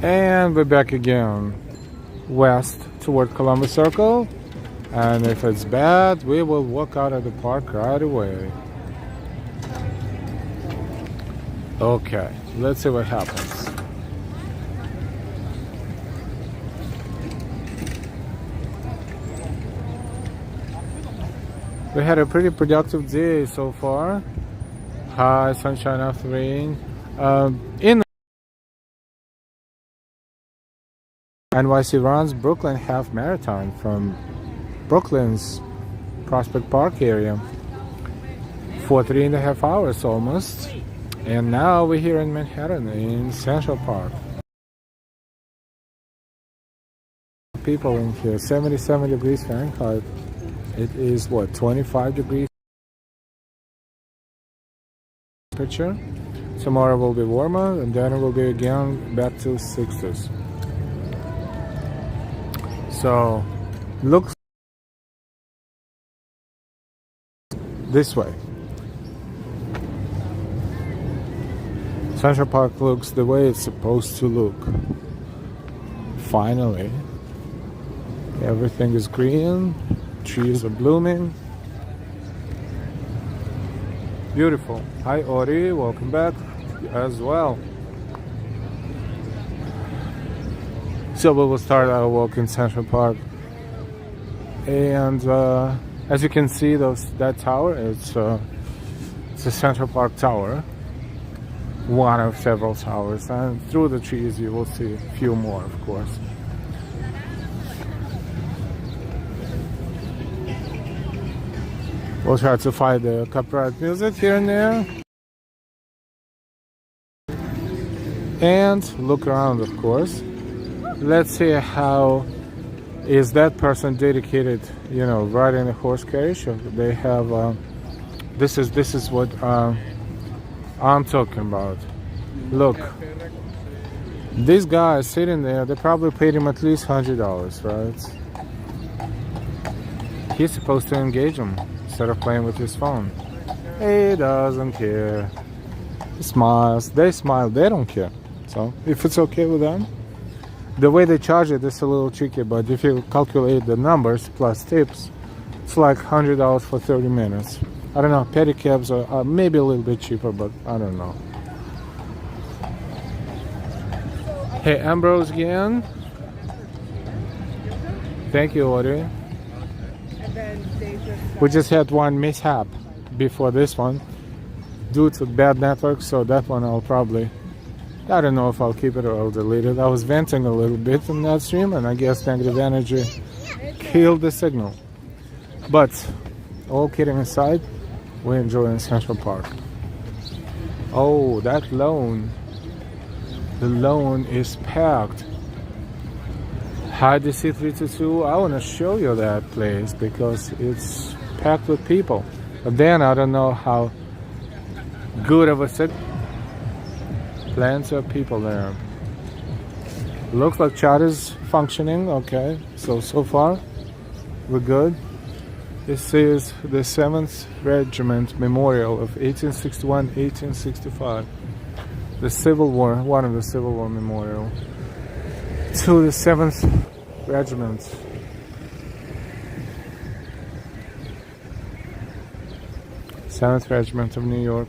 And we're back again west toward Columbus Circle, and if it's bad we will walk out of the park right away. Okay, let's see what happens. We had a pretty productive day so far. High sunshine after rain. In NYC runs Brooklyn Half Marathon from Brooklyn's Prospect Park area for 3.5 hours almost. And now we're here in Manhattan in Central Park. People in here, 77 degrees Fahrenheit. It is what, 25 degrees temperature. Tomorrow will be warmer and then it will be again back to 60s. So looks this way. Central Park looks the way it's supposed to look. Finally, everything is green, trees are blooming. Beautiful. Hi Ori, welcome back as well. So we will start our walk in Central Park, and as you can see, that tower, it's a Central Park Tower, one of several towers, and through the trees you will see a few more, of course. We'll try to find the copyright music here and there, and look around, of course. Let's see how is that person dedicated, you know, riding a horse carriage. They have this is what I'm talking about. Look, these guys sitting there, they probably paid him at least $100, right? He's supposed to engage them instead of playing with his phone. He doesn't care. He smiles, they smile, they don't care. So if it's okay with them. The way they charge it is a little tricky, but if you calculate the numbers plus tips, it's like $100 for 30 minutes. I don't know, pedicabs are maybe a little bit cheaper, but I don't know. Hey, Ambrose again. Thank you, Audrey. We just had one mishap before this one due to bad network, so that one I'll probably, I don't know if I'll keep it or I'll delete it. I was venting a little bit in that stream, and I guess negative energy killed the signal. But all kidding aside, we're enjoying Central Park. Oh, that lawn. The lawn is packed. Hi DC322. I want to show you that place because it's packed with people. But then I don't know how good of a set. Plenty of people there. Looks like chat is functioning. Okay, so far we're good. This is the 7th Regiment Memorial of 1861-1865. The Civil War, one of the Civil War memorial to the 7th Regiment. Seventh Regiment of New York.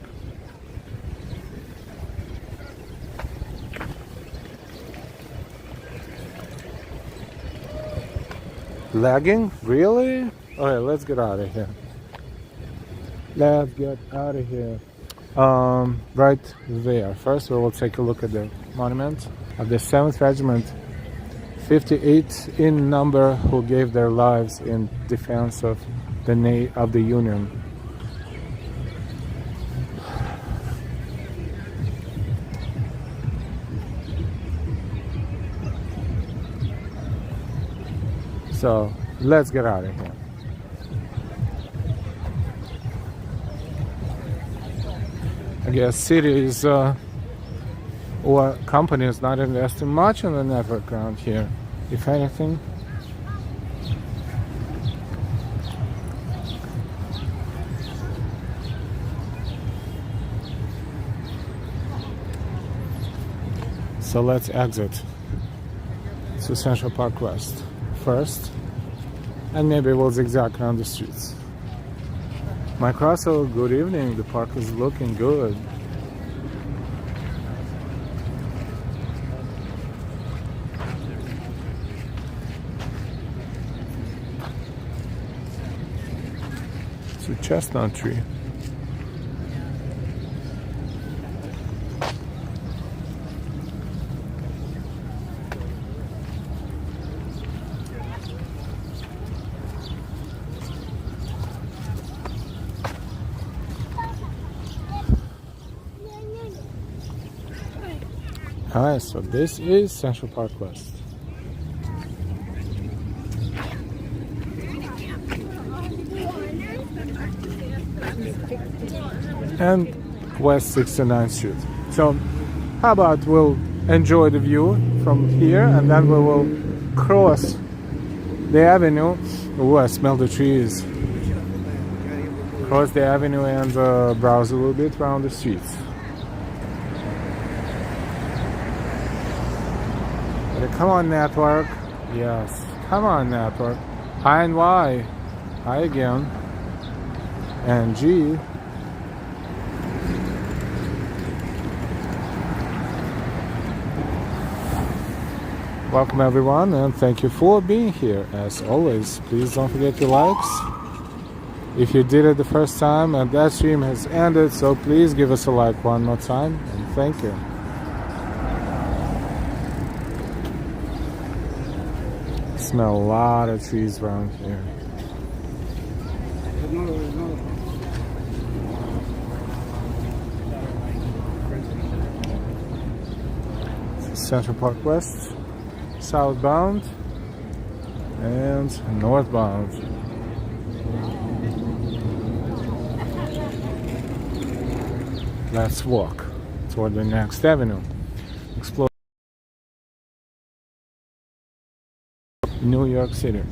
Lagging? Really? Okay, let's get out of here. Let's get out of here. Right there. First we will take a look at the monument of the 7th Regiment, 58 in number, who gave their lives in defense of the Union. So let's get out of here. I guess cities or companies not investing much in the network around here, if anything. So let's exit. to Central Park West first, and maybe we'll zigzag around the streets. My crossover, good evening. The park is looking good. It's a chestnut tree. Alright, so this is Central Park West. And West 69th Street. So how about we'll enjoy the view from here, and then we will cross the avenue. Oh, I smell the trees. Cross the avenue and browse a little bit around the streets. Come on, network. Yes, come on, network. I and Y. I again. And G. Welcome everyone, and thank you for being here. As always, please don't forget your likes. If you did it the first time and that stream has ended, so please give us a like one more time, and thank you. I smell a lot of trees around here. Central Park West, southbound and northbound. Let's walk toward the next avenue. Explore New York City.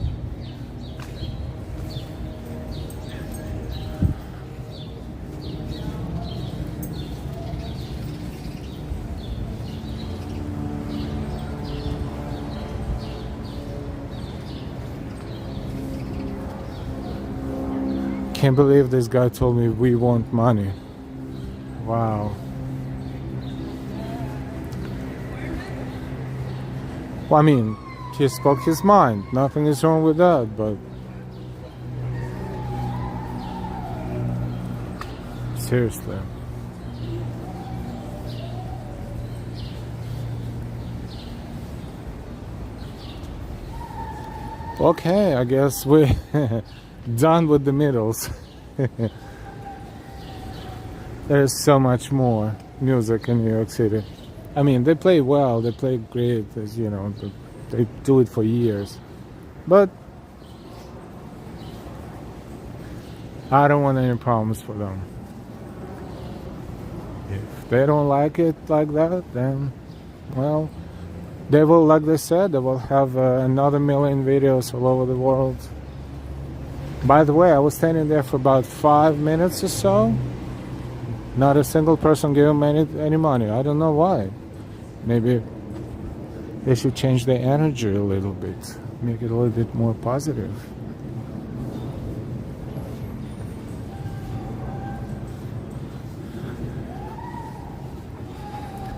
Can't believe this guy told me we want money. Wow. Well, I mean, he spoke his mind. Nothing is wrong with that, but seriously. Okay, I guess we're done with the middles. There's so much more music in New York City. I mean, they play well, they play great, as you know, they do it for years. But I don't want any problems for them. If they don't like it like that, then, well, they will, like they said, they will have another million videos all over the world. By the way, I was standing there for about 5 minutes or so. Not a single person gave him any money. I don't know why. Maybe they should change their energy a little bit. Make it a little bit more positive.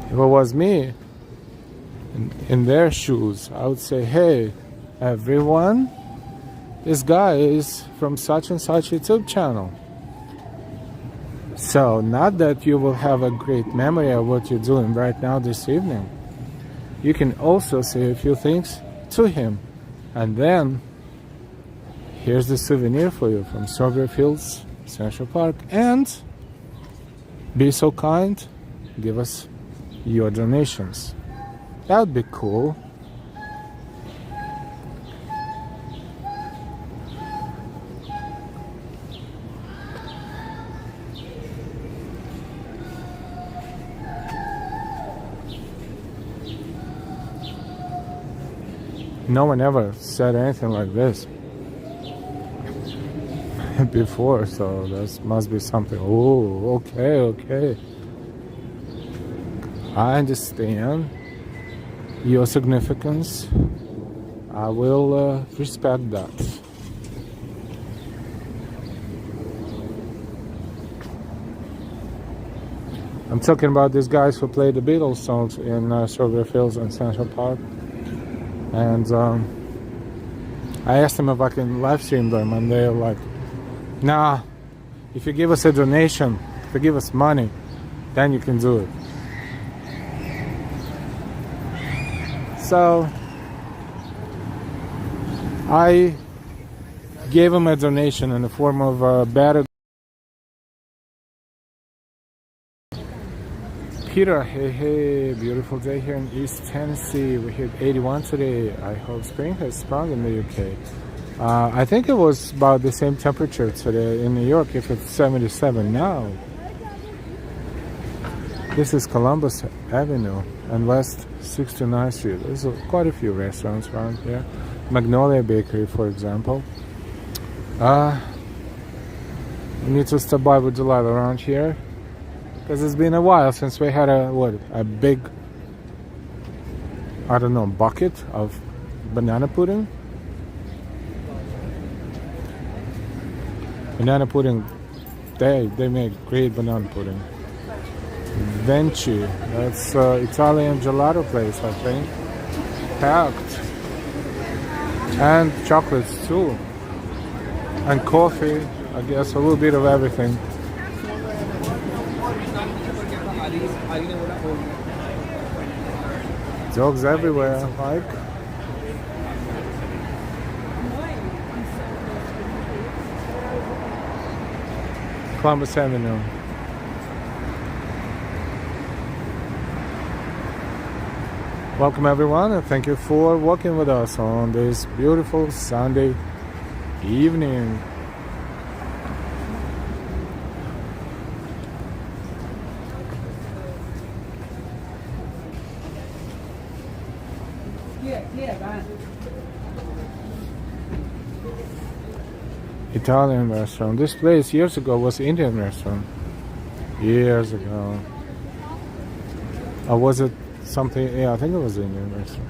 If it was me, in their shoes, I would say, hey, everyone, this guy is from such and such YouTube channel. So, not that you will have a great memory of what you're doing right now this evening. You can also say a few things to him. And then, here's the souvenir for you from Strawberry Fields, Central Park. And, be so kind, give us your donations. That would be cool. No one ever said anything like this before, so that must be something. Oh, okay. I understand your significance I will respect that. I'm talking about these guys who play the Beatles songs in Strawberry Fields and Central Park. And I asked them if I can live stream them, and they're like, nah, if you give us a donation, if you give us money, then you can do it. So I gave them a donation in the form of a battered. Peter, hey, beautiful day here in East Tennessee. We hit 81 today. I hope spring has sprung in the UK. I think it was about the same temperature today in New York, if it's 77 now. This is Columbus Avenue and West 69th Street. There's quite a few restaurants around here. Magnolia Bakery, for example. We need to stop by with Delilah around here, because it's been a while since we had a big, I don't know, bucket of banana pudding. Banana pudding, they make great banana pudding. Venci, that's Italian gelato place, I think. Packed. And chocolates too. And coffee, I guess, a little bit of everything. Dogs everywhere, like. Columbus Avenue. Welcome everyone, and thank you for walking with us on this beautiful Sunday evening. Italian restaurant. This place years ago was Indian restaurant. Years ago. Or was it something? Yeah, I think it was Indian restaurant.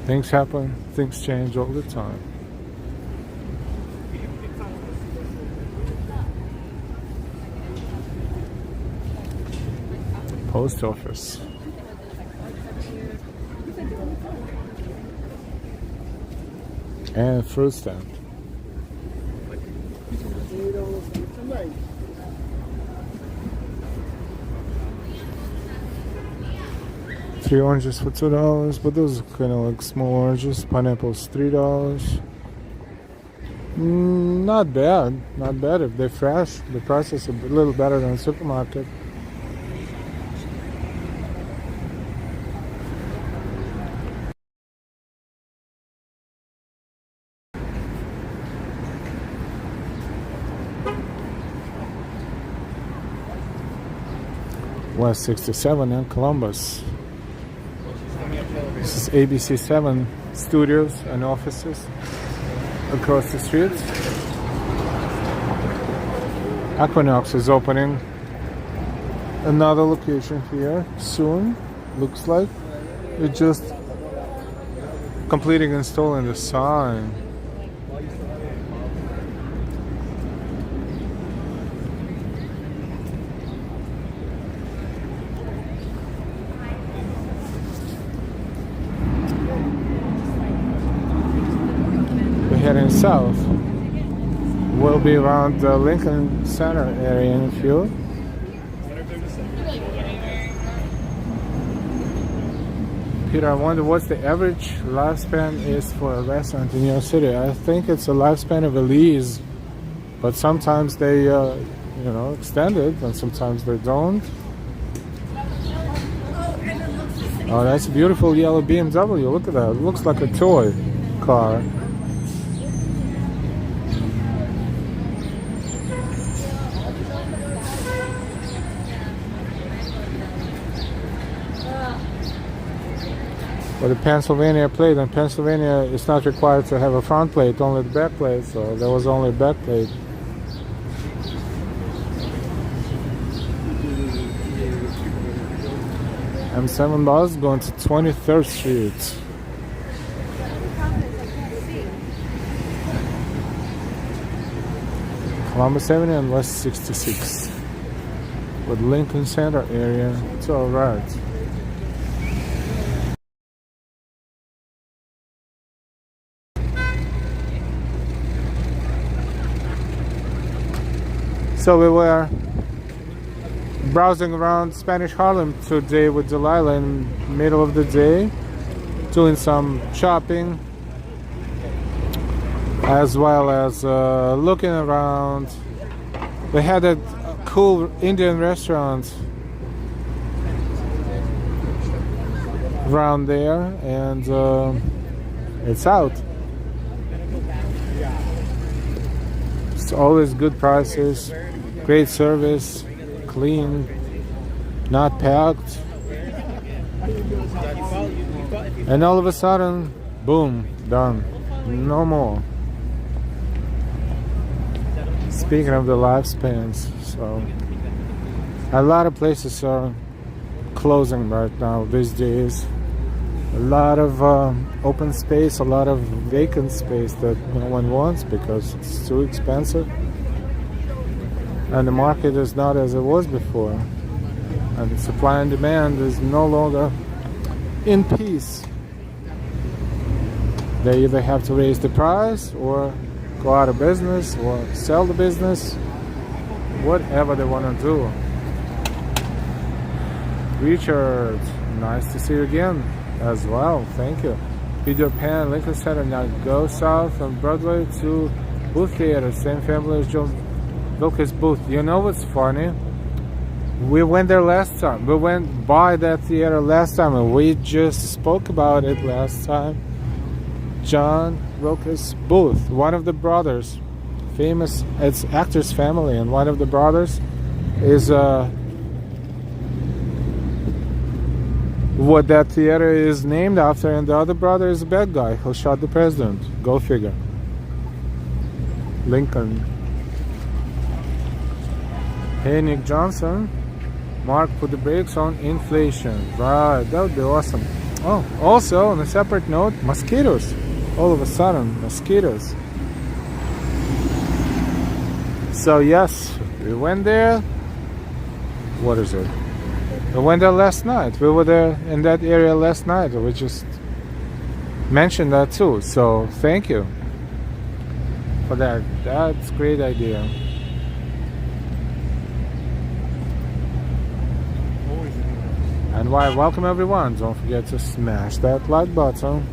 Things happen, things change all the time. Post office. And fruit stand. Three oranges for $2, but those are kind of like small oranges. Pineapples $3. Not bad, not bad if they're fresh. The price is a little better than the supermarket. West 67 in Columbus. This is ABC7 studios and offices across the street. Equinox is opening another location here soon, looks like. They're just completing installing the sign. Heading south. We'll be around the Lincoln Center area in a few. Peter, I wonder what's the average lifespan is for a restaurant in New York City. I think it's a lifespan of a lease, but sometimes they extend it and sometimes they don't. Oh, that's a beautiful yellow BMW. Look at that. It looks like a toy car. For the Pennsylvania plate, in Pennsylvania it's not required to have a front plate, only the back plate, so there was only a back plate. 77 bus going to 23rd Street. Columbus Avenue and West 66. With Lincoln Center area, it's alright. So we were browsing around Spanish Harlem today with Delilah in the middle of the day, doing some shopping, as well as looking around. We had a cool Indian restaurant around there, and it's out. It's always good prices, great service, clean, not packed, and all of a sudden, boom, done. No more. Speaking of the lifespans, so a lot of places are closing right now these days. A lot of open space, a lot of vacant space that no one wants because it's too expensive, and the market is not as it was before, and supply and demand is no longer in peace. They either have to raise the price or go out of business or sell the business, whatever they want to do. Richard, nice to see you again as well. Thank you. Peter Pan, Lincoln Center. Now go south on Broadway to Booth Theater, same family as Joe Wilkes Booth. You know what's funny? We went there last time. We went by that theater last time, and we just spoke about it last time. John Wilkes Booth, one of the brothers, famous, it's actor's family, and one of the brothers is what that theater is named after, and the other brother is a bad guy who shot the president. Go figure. Lincoln. Hey, Nick Johnson. Mark, put the brakes on inflation. Right, that would be awesome. Oh, also, on a separate note, mosquitoes. All of a sudden, mosquitoes. So yes, we went there. What is it? We went there last night. We were there in that area last night. We just mentioned that too. So thank you for that. That's a great idea. And why? Welcome everyone. Don't forget to smash that like button.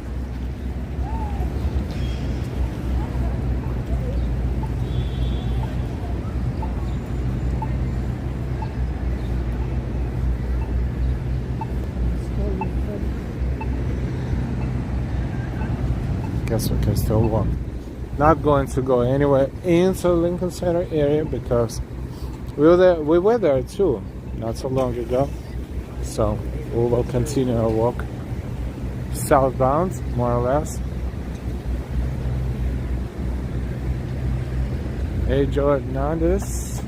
Guess we can still walk. Not going to go anywhere into Lincoln Center area because we were there too not so long ago. So we will continue our walk southbound, more or less. Hey, Joe Hernandez.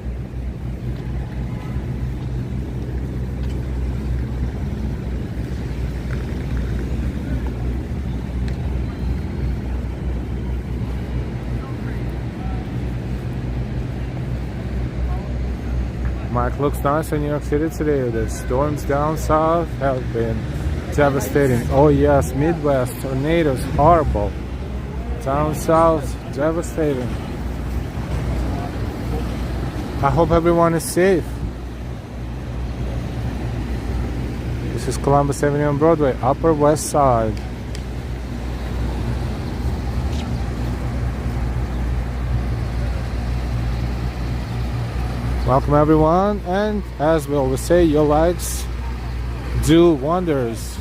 Mike, looks nice in New York City today. The storms down south have been devastating. Oh yes, Midwest tornadoes, horrible. Down south, devastating. I hope everyone is safe. This is Columbus Avenue on Broadway, Upper West Side. Welcome everyone, and as we always say, your likes do wonders.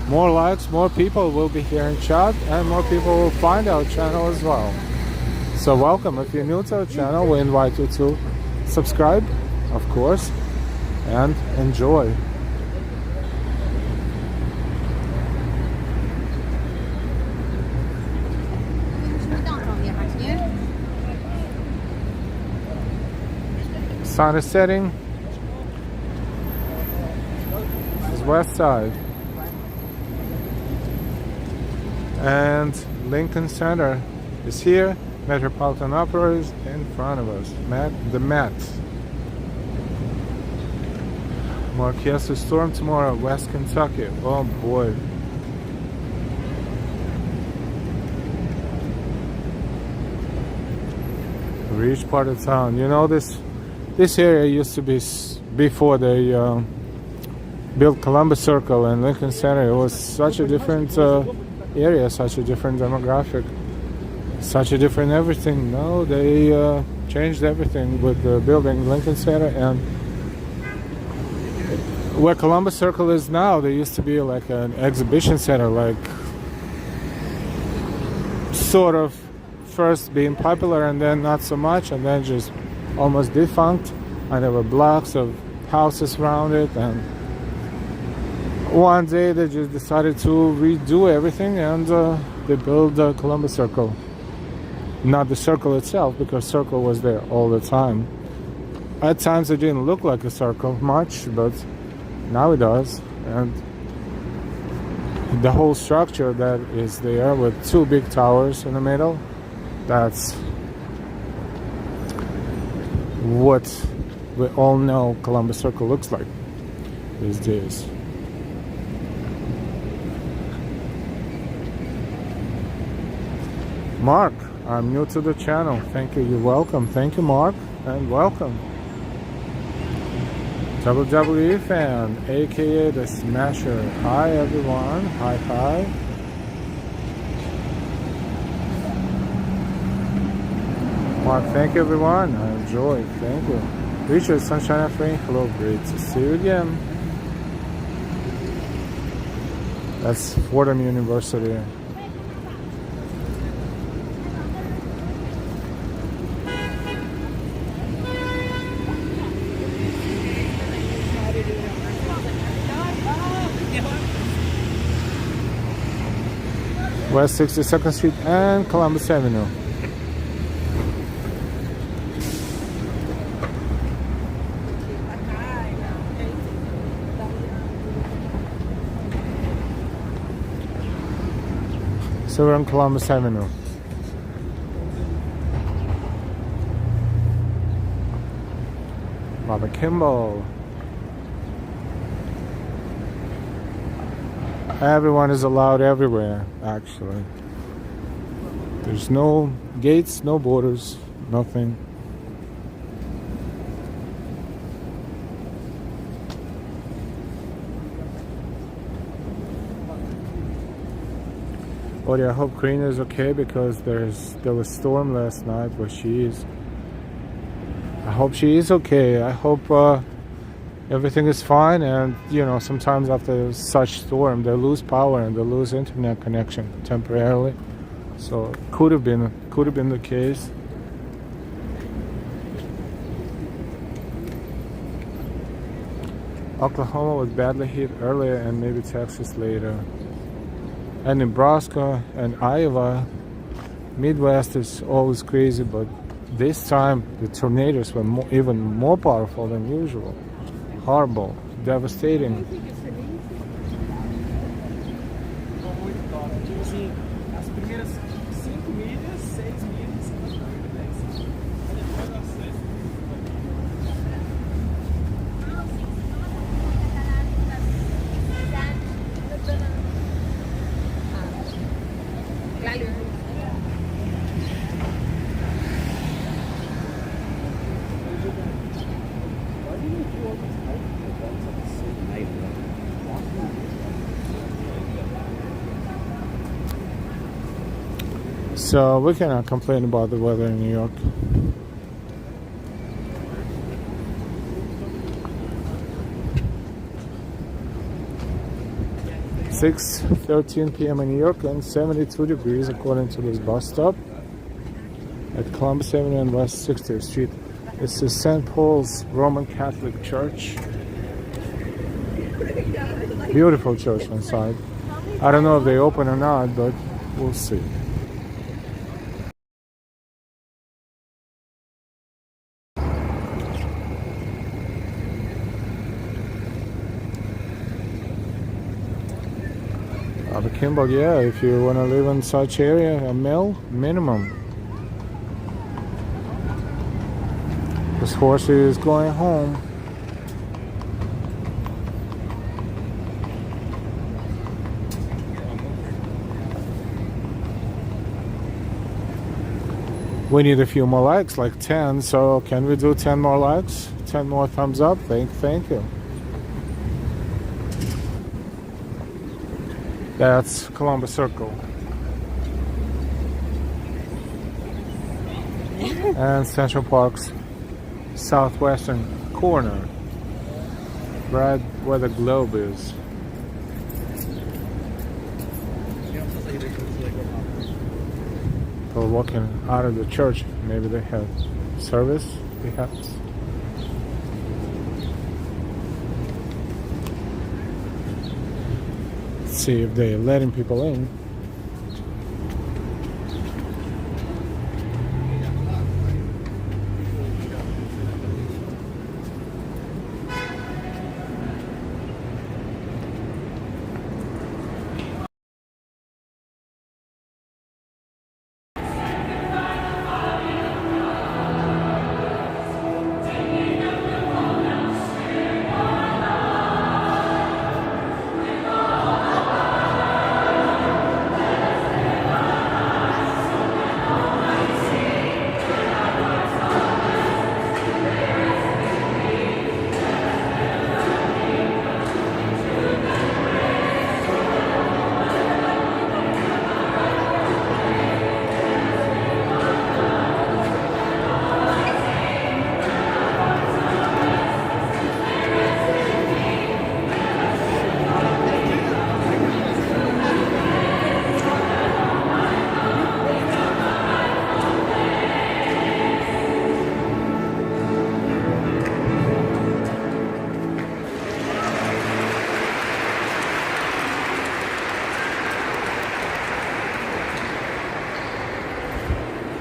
More likes, more people will be here in chat, and more people will find our channel as well. So welcome. If you're new to our channel, we invite you to subscribe, of course, and enjoy. Sun is setting. West Side. And Lincoln Center is here. Metropolitan Opera is in front of us. The Met. Marquesa storm tomorrow, West Kentucky. Oh boy. Rich part of town. You know, this area used to be, before they built Columbus Circle and Lincoln Center, it was such a different area, such a different demographic, such a different everything. No, they changed everything with the building Lincoln Center, and where Columbus Circle is now, there used to be like an exhibition center, like sort of first being popular and then not so much, and then just almost defunct, and there were blocks of houses around it, and one day they just decided to redo everything, and they built the Columbus Circle. Not the circle itself, because circle was there all the time. At times it didn't look like a circle much, but now it does. And the whole structure that is there with two big towers in the middle, that's what we all know Columbus Circle looks like these days. Mark, I'm new to the channel. Thank you. You're welcome. Thank you, Mark, and welcome. WWE fan, aka the Smasher. Hi everyone. Hi, hi. Mark, thank you everyone. I enjoy. Thank you. Richard, Sunshine and Free. Hello, great to see you again. That's Fordham University. West 62nd Street and Columbus Avenue. So we're on Columbus Avenue. Baba Kimball. Everyone is allowed everywhere, actually. There's no gates, no borders, nothing. But I hope Karina is okay, because there was a storm last night where she is. I hope she is okay. I hope everything is fine, and you know, sometimes after such storm they lose power and they lose internet connection temporarily. So it could have been the case. Oklahoma was badly hit earlier, and maybe Texas later. And Nebraska and Iowa, Midwest is always crazy, but this time the tornadoes were even more powerful than usual. Horrible, devastating. So we cannot complain about the weather in New York. It's 6:13 p.m. in New York and 72 degrees according to this bus stop at Columbus Avenue and West 60th Street. This is St. Paul's Roman Catholic Church. Beautiful church inside. I don't know if they open or not, but we'll see. Kimball, yeah, if you want to live in such area, a mil minimum. This horse is going home. We need a few more likes, like 10. So can we do 10 more likes? 10 more thumbs up? Thank you. That's Columbus Circle. And Central Park's southwestern corner, right where the globe is. People walking out of the church. Maybe they have service, perhaps. Let's see if they're letting people in.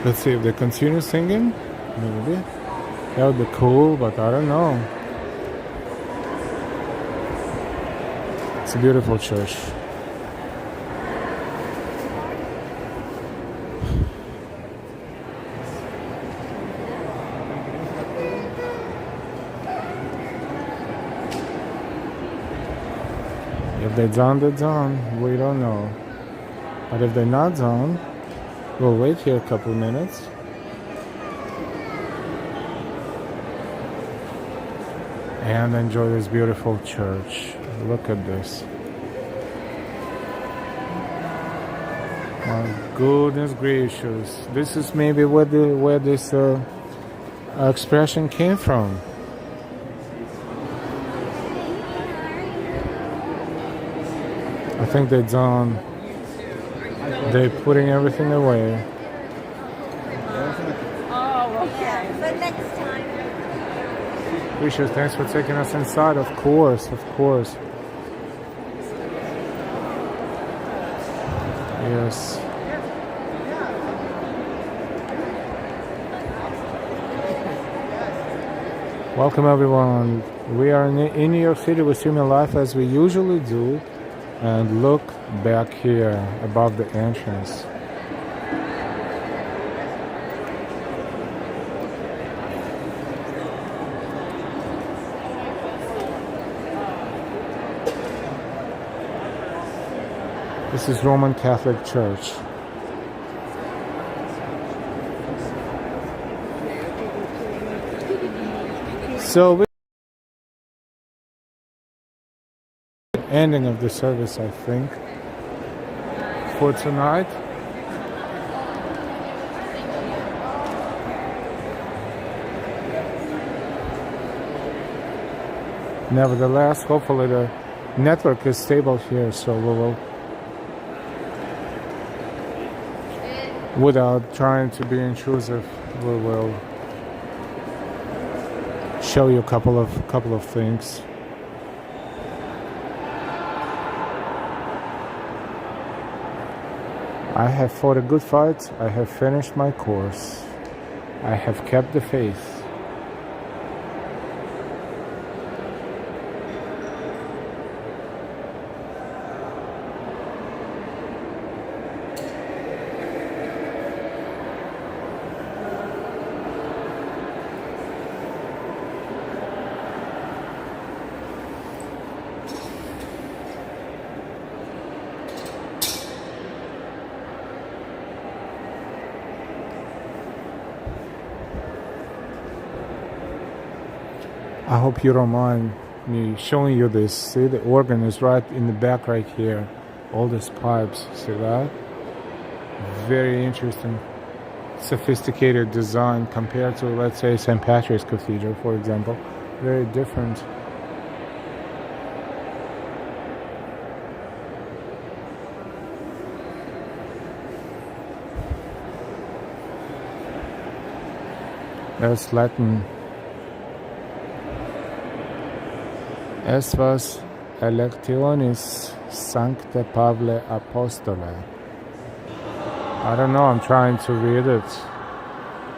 Let's see if they continue singing. Maybe. That would be cool, but I don't know. It's a beautiful church. If they're done, they're done. We don't know. But if they're not done, we'll wait here a couple of minutes. And enjoy this beautiful church. Look at this. My goodness gracious. This is maybe where this expression came from. I think they're done. They're putting everything away. Oh, okay. But next time. Appreciate, thanks for taking us inside. Of course, of course. Yes. Welcome everyone. We are in New York City. We're streaming live as we usually do. And look back here above the entrance. This is Roman Catholic Church. So ending of the service, I think, for tonight. Nevertheless, hopefully the network is stable here, so we will, without trying to be intrusive, we will show you a couple of things. I have fought a good fight. I have finished my course. I have kept the faith. I hope you don't mind me showing you this. See, the organ is right in the back right here. All these pipes, see that? Very interesting, sophisticated design compared to, let's say, St. Patrick's Cathedral, for example. Very different. That's Latin. Es was electionis sancte Pavle apostole. I don't know, I'm trying to read it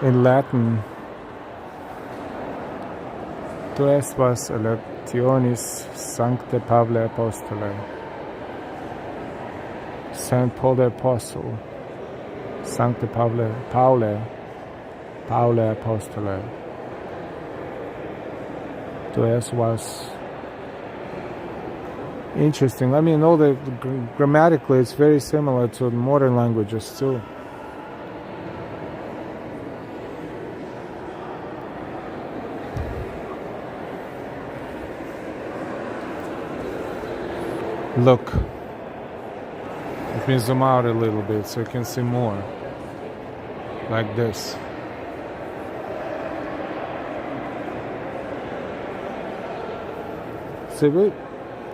in Latin. Tu es was electionis sancte Pavle apostole. Saint Paul the Apostle. Sancte Paule apostole. Tu es was. Interesting. I mean, all the grammatically, it's very similar to modern languages too. Look. Let me zoom out a little bit so you can see more. Like this. See, we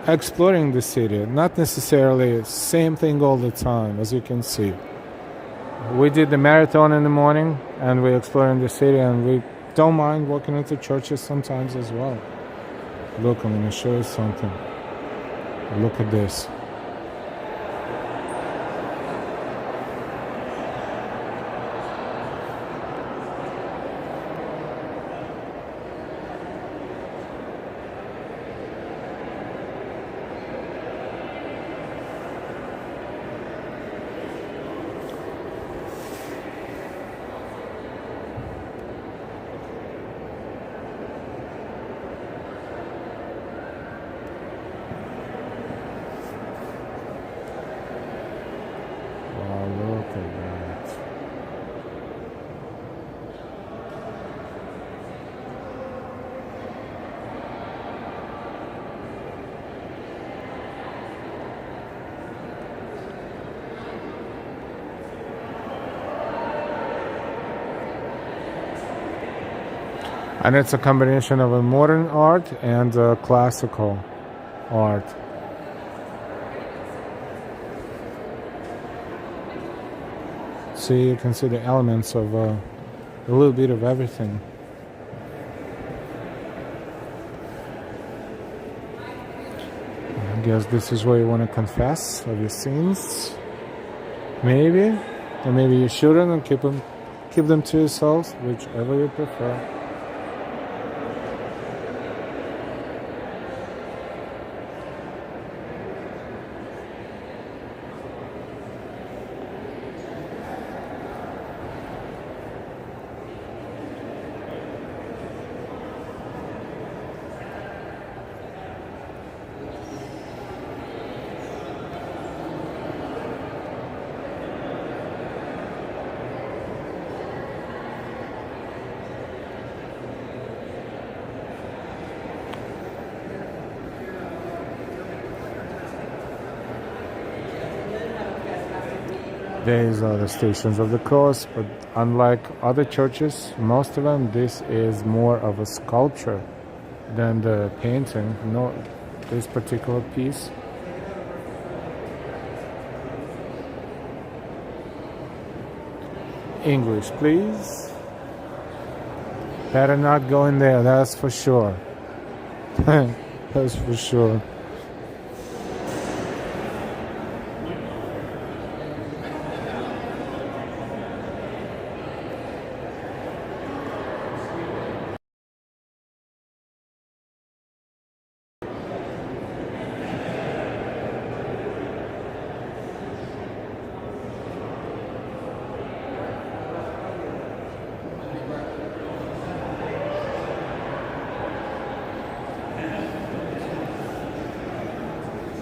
exploring the city, not necessarily same thing all the time, as you can see. We did the marathon in the morning and we're exploring the city, and we don't mind walking into churches sometimes as well. Look, I'm going to show you something. Look at this. And it's a combination of a modern art and a classical art. So you can see the elements of a little bit of everything. I guess this is where you want to confess of your sins. Maybe. Or maybe you shouldn't, and keep them to yourselves, whichever you prefer. These are the Stations of the Cross, but unlike other churches, most of them, this is more of a sculpture than the painting. No, this particular piece. English, please. Better not go in there, that's for sure. That's for sure.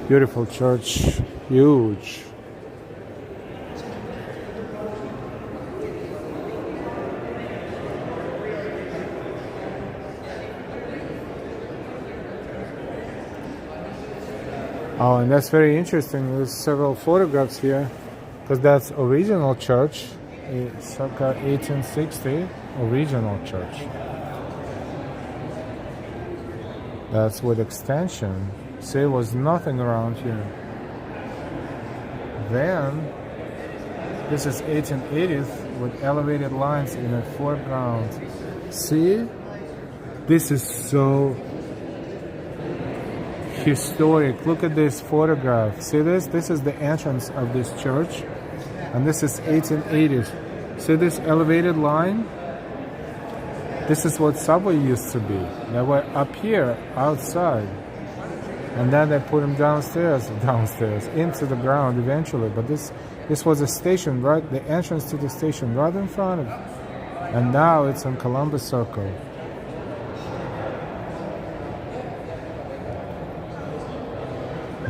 Beautiful church, huge. Oh, and that's very interesting. There's several photographs here because that's original church, circa 1860, original church. That's with extension. See, there was nothing around here. Then, this is 1880s with elevated lines in the foreground. See? This is so historic. Look at this photograph. See this? This is the entrance of this church. And this is 1880s. See this elevated line? This is what subway used to be. They were up here, outside. And then they put them downstairs, into the ground eventually. But this was a station, right? The entrance to the station right in front of it. And now it's on Columbus Circle.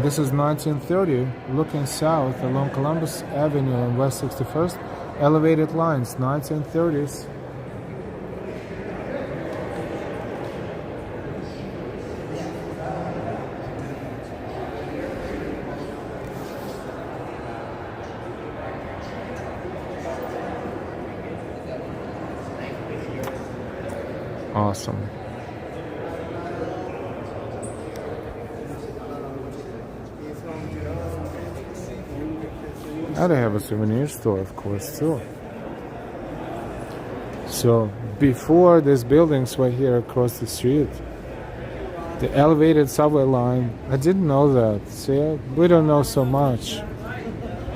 This is 1930, looking south along Columbus Avenue and West 61st. Elevated lines, 1930s. Awesome. And they have a souvenir store, of course, too. So, before these buildings were here across the street, the elevated subway line, I didn't know that. See, we don't know so much.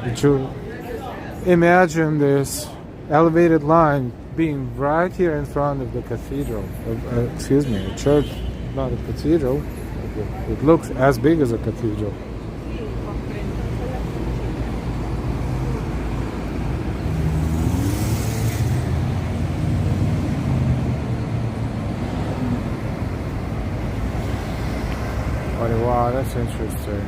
But you imagine this elevated line being right here in front of the cathedral. Excuse me, a church, not a cathedral. It looks as big as a cathedral. Wow, that's interesting.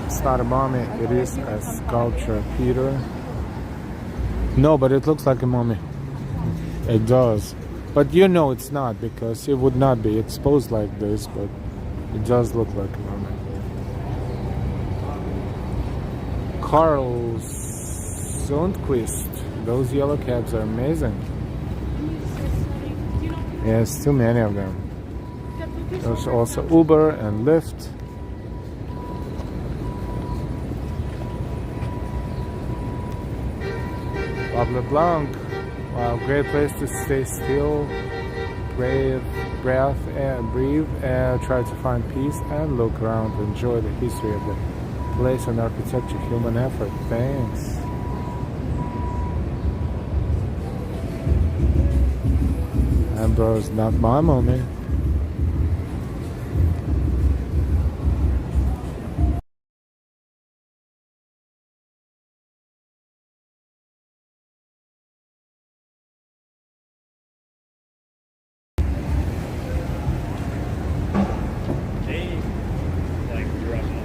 It's not a mummy, it is a sculpture, Peter. No, but it looks like a mummy. It does. But you know it's not, because it would not be exposed like this, but it does look like a mummy. Carl Sundquist. Those yellow cabs are amazing. Yes, too many of them. There's also Uber and Lyft. Pablo Blanc. Wow, great place to stay still, breathe, try to find peace and look around, enjoy the history of the place and architecture, human effort. Thanks. Ambro's not my mommy.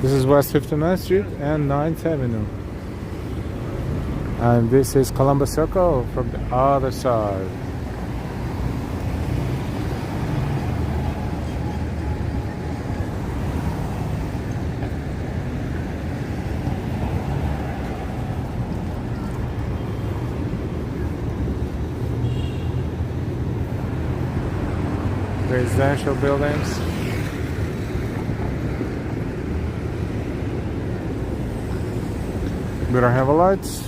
This is West 59th Street and 9th Avenue. And this is Columbus Circle from the other side. Residential buildings. We don't have a light.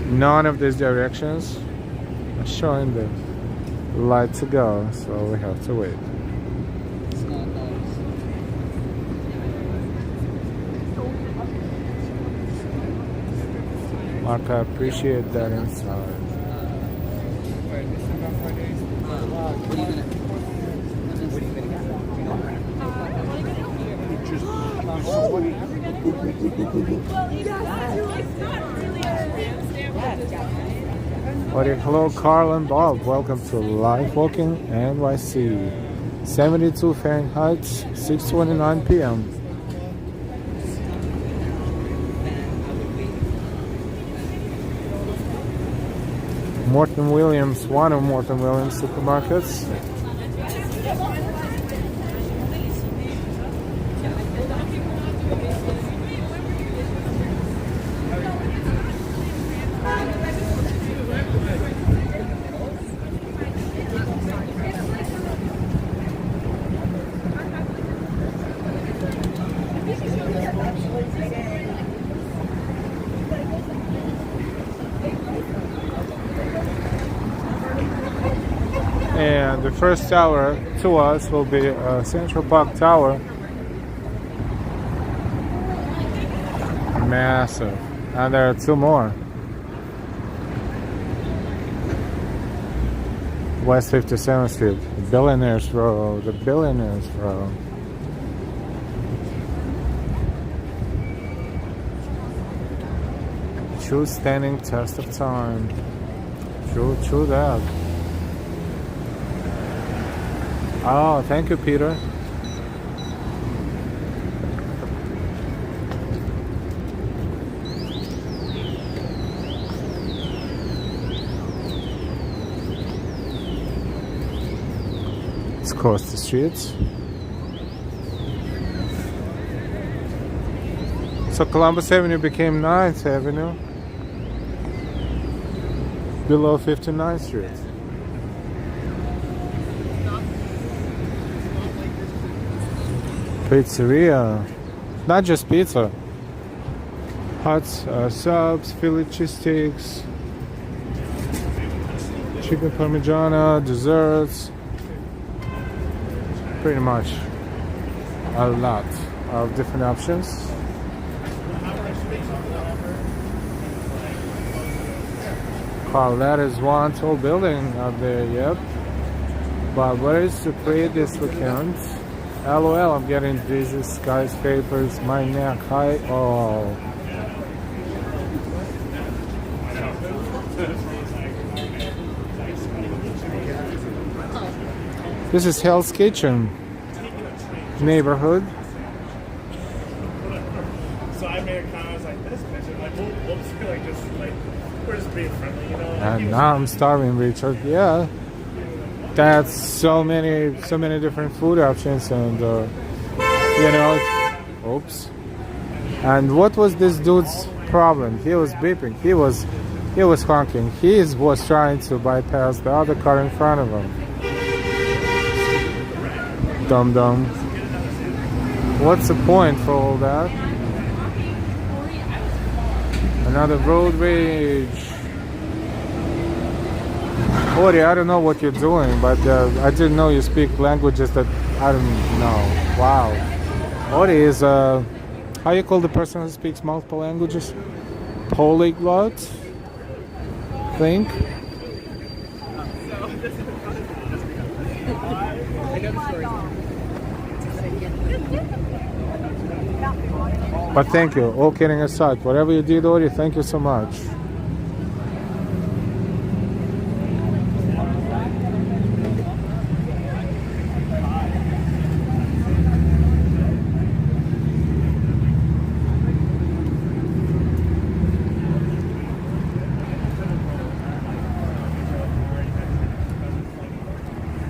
None of these directions are showing the light to go, so we have to wait. Mark, I appreciate that inside. Hello, Carl and Bob. Welcome to Life Walking NYC. 72 Fahrenheit, 6:29 p.m. Morton Williams, one of Morton Williams supermarkets. And the first tower to us will be Central Park Tower. Massive. And there are two more. West 57th Street, Billionaires Row, the Billionaires Row. True standing test of time. True that. Oh, thank you, Peter. Let's cross the streets. So Columbus Avenue became 9th Avenue below 59th Street. Pizzeria, not just pizza, hot subs, Philly cheesesteaks, chicken parmigiana, desserts, pretty much a lot of different options. Wow, that is one tall building out there, yep. But where is the previous weekend? LOL, I'm getting these skyscrapers, my neck high. Oh. This is Hell's Kitchen neighborhood. So I made a comment, I was like, this picture, like, whoops, like, just, like, we're just being friendly, you know? And now I'm starving, Richard. Yeah. That's so many different food options, and you know, oops. And what was this dude's problem? He was beeping. He was honking. He was trying to bypass the other car in front of him. Dum dum. What's the point for all that? Another road rage. Ori, I don't know what you're doing, but I didn't know you speak languages that I don't know. Wow. Ori is, how you call the person who speaks multiple languages? Polyglot? Think? But thank you, all kidding aside. Whatever you did, Ori, thank you so much.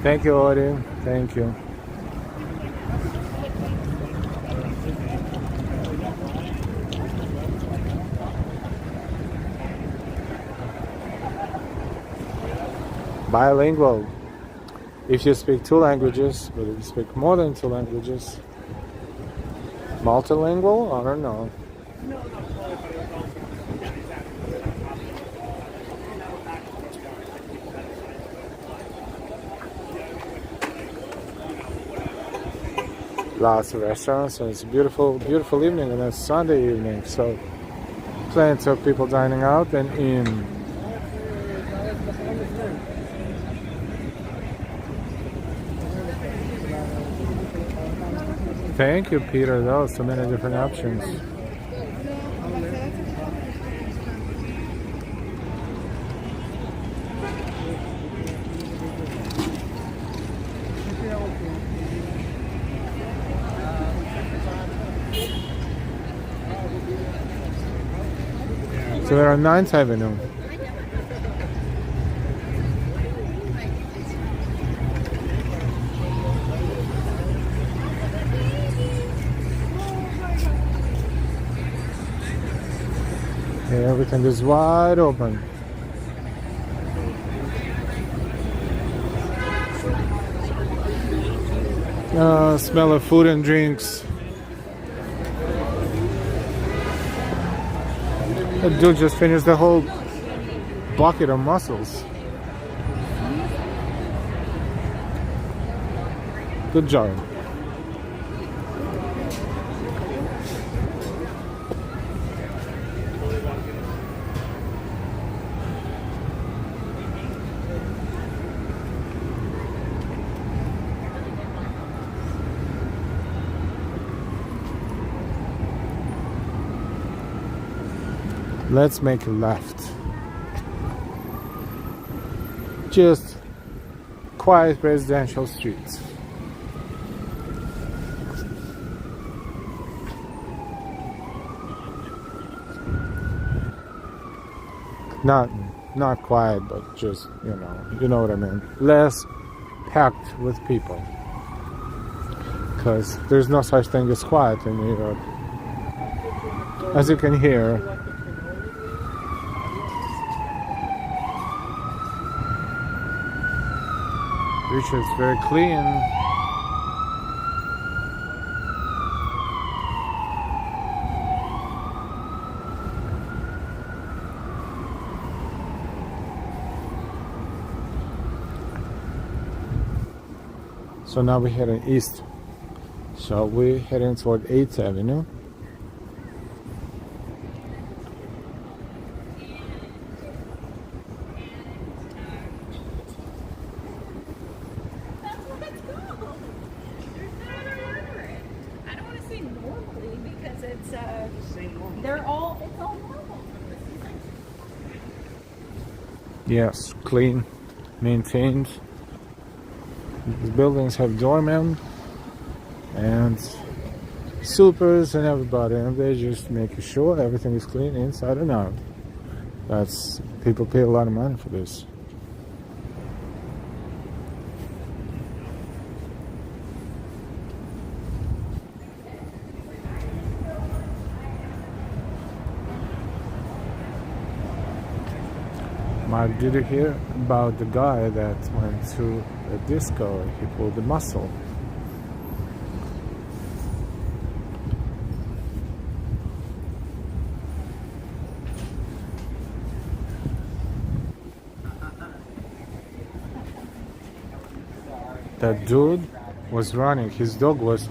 Thank you, Ori. Thank you. Bilingual. If you speak two languages, but if you speak more than two languages, multilingual? I don't know. Lots of restaurants, and it's a beautiful evening, and it's Sunday evening, so plenty of people dining out and in. Thank you, Peter. There are so many different options. So we're on 9th Avenue. Everything is wide open. Smell of food and drinks. That dude just finished the whole bucket of mussels. Good job. Let's make a left. Just quiet residential streets. Not quiet, but just, you know what I mean. Less packed with people. Because there's no such thing as quiet in New York. As you can hear, which is very clean. So now we're heading east. So we're heading toward 8th Avenue. Yes, clean, maintained. These buildings have doormen and supers and everybody, and they just make sure everything is clean inside and out. That's people pay a lot of money for this. Mark, did you hear about the guy that went to a disco? He pulled a muscle. That dude was running. His dog was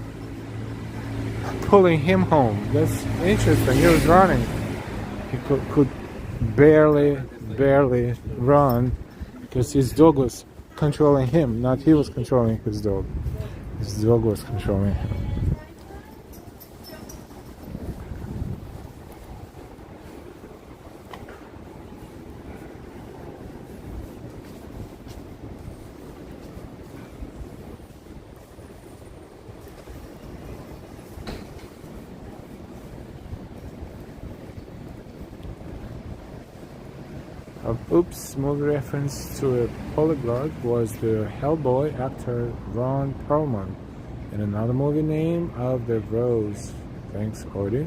pulling him home. That's interesting. He was running. He could barely run because his dog was controlling him, not he was controlling his dog. His dog was controlling him. Oops, movie reference to a polyglot was the Hellboy actor Ron Perlman in another movie name of The Rose. Thanks, Odie.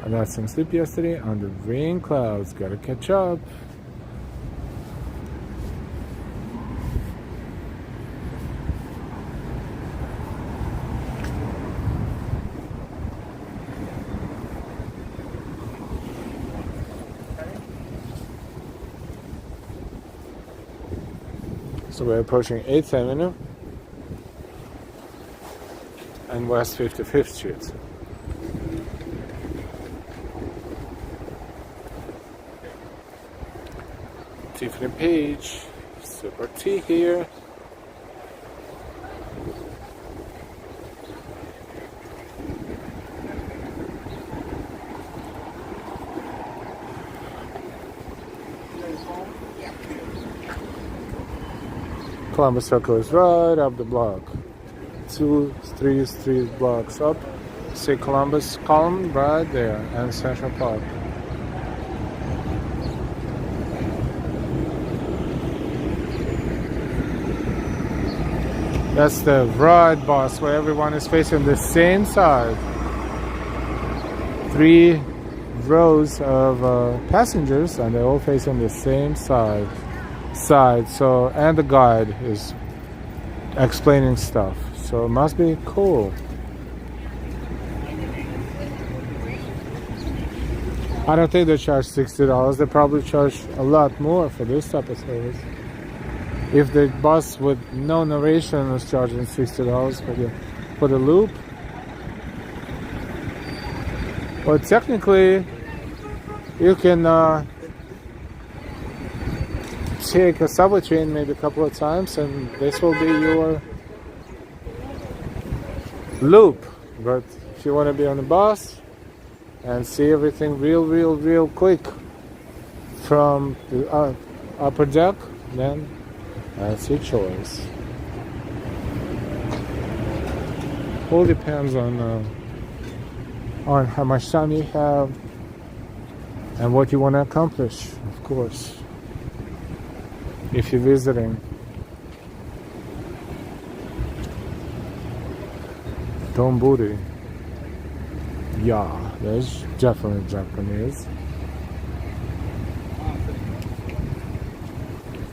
I got some sleep yesterday on the rain clouds. Gotta catch up. So we're approaching 8th Avenue and West 55th Street. Tiffany Page, Super T here. Columbus Circle is right up the block. 2-3 street blocks up. See Columbus column right there and Central Park. That's the right bus where everyone is facing the same side. 3 rows of passengers, and they're all facing the same side. So, and the guide is explaining stuff. So it must be cool. I don't think they charge $60. They probably charge a lot more for this type of service. If the bus with no narration is charging $60 for the loop, well, technically, you can take a subway train maybe a couple of times, and this will be your loop. But if you want to be on the bus and see everything real quick from the upper deck, then that's your choice. All depends on how much time you have and what you want to accomplish, of course, if you're visiting. Donburi. Yeah, there's definitely Japanese.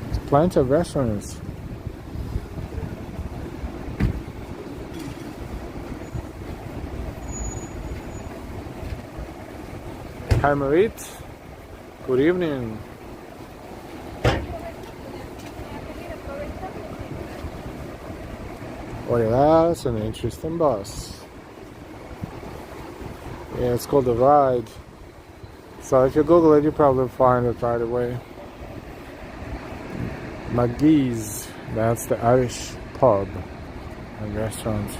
There's plenty of restaurants. Hi Marit, good evening. Oh yeah, that's an interesting bus. Yeah, it's called The Ride. So if you Google it, you probably find it right away. McGee's, that's the Irish pub and restaurant.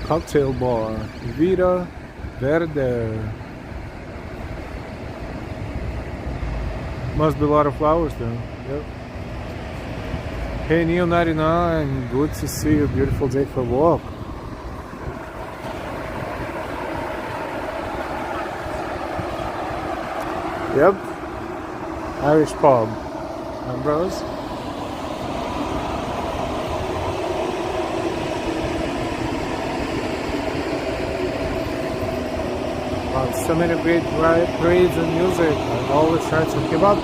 Cocktail bar, Vita Verde. Must be a lot of flowers there. Yep. Hey Neil 99, good to see you. Beautiful day for a walk. Yep. Irish pub. Ambrose. So many great parades and music. I always try to keep up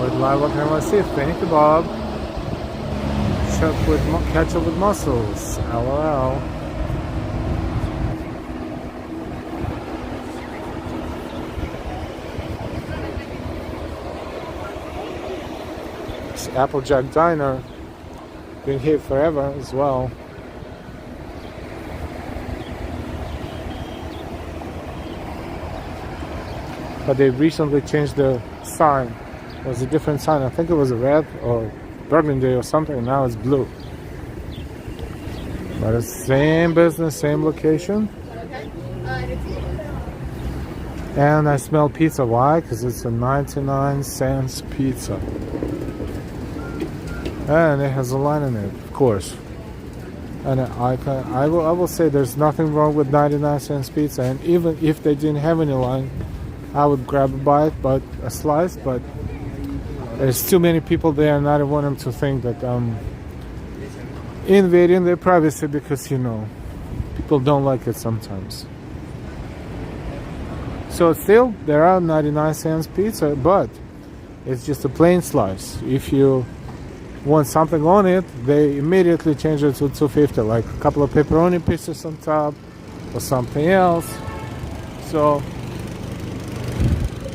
with live on NYC. Thank you, Bob. Catch up with muscles. LOL. It's Applejack Diner. Been here forever as well. But they recently changed the sign. It was a different sign. I think it was a red or burgundy or something. And now it's blue. But it's same business, same location. And I smell pizza. Why? Because it's a 99-cent pizza. And it has a line in it, of course. And I will say there's nothing wrong with 99-cent pizza. And even if they didn't have any line, I would grab a bite, but a slice, but there's too many people there and I don't want them to think that I'm invading their privacy because, you know, people don't like it sometimes. So still, there are 99-cent pizza, but it's just a plain slice. If you want something on it, they immediately change it to $2.50, like a couple of pepperoni pieces on top or something else. So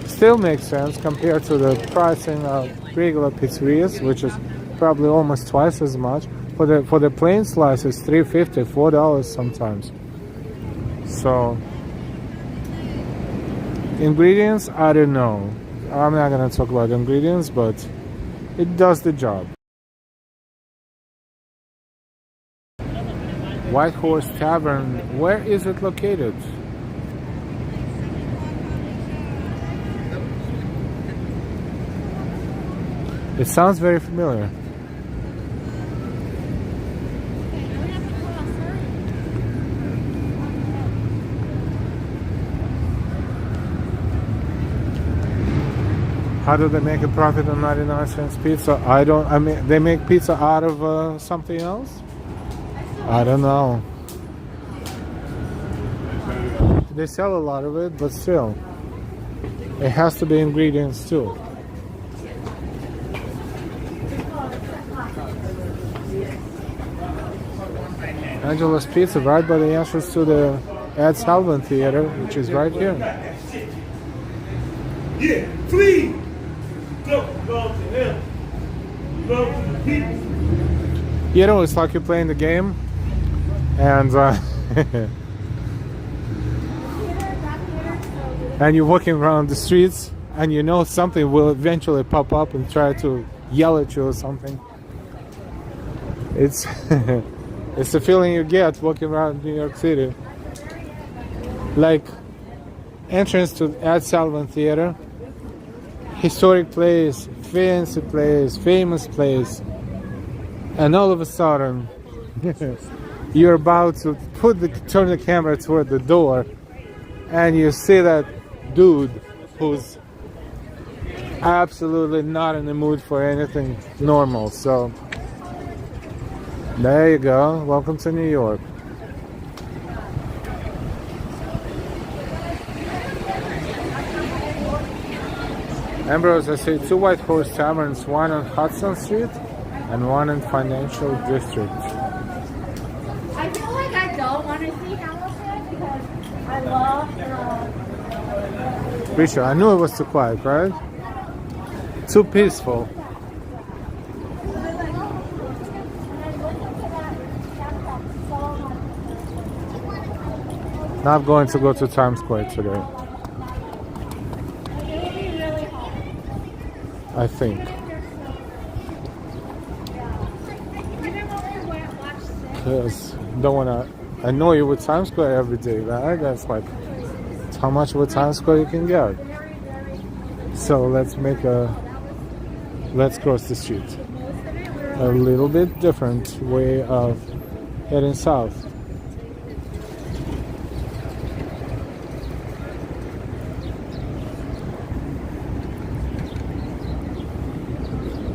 still makes sense compared to the pricing of regular pizzerias, which is probably almost twice as much. For the plain slice, it's $3.50, $4 sometimes. So ingredients, I don't know. I'm not gonna talk about ingredients, but it does the job. White Horse Tavern, where is it located? It sounds very familiar. How do they make a profit on 99 cents pizza? I mean, they make pizza out of something else? I don't know. They sell a lot of it, but still, it has to be ingredients too. Angela's Pizza, right by the entrance to the Ed Sullivan Theater, which is right here. Yeah, please. Go to him. Go to the people. You know, it's like you're playing the game, and and you're walking around the streets, and you know something will eventually pop up and try to yell at you or something. It's it's the feeling you get walking around New York City. Like entrance to Ed Sullivan Theater, historic place, fancy place, famous place, and all of a sudden you're about to turn the camera toward the door, and you see that dude who's absolutely not in the mood for anything normal. So there you go. Welcome to New York. Ambrose, I see 2 White Horse Taverns, one on Hudson Street and one in Financial District. I feel like I don't want to see Hamilton because I love Risha, I knew it was too quiet, right? Too peaceful. Not going to go to Times Square today. I think. Because don't wanna annoy you with Times Square every day, right? That's like how much of a Times Square you can get. So let's cross the street. A little bit different way of heading south.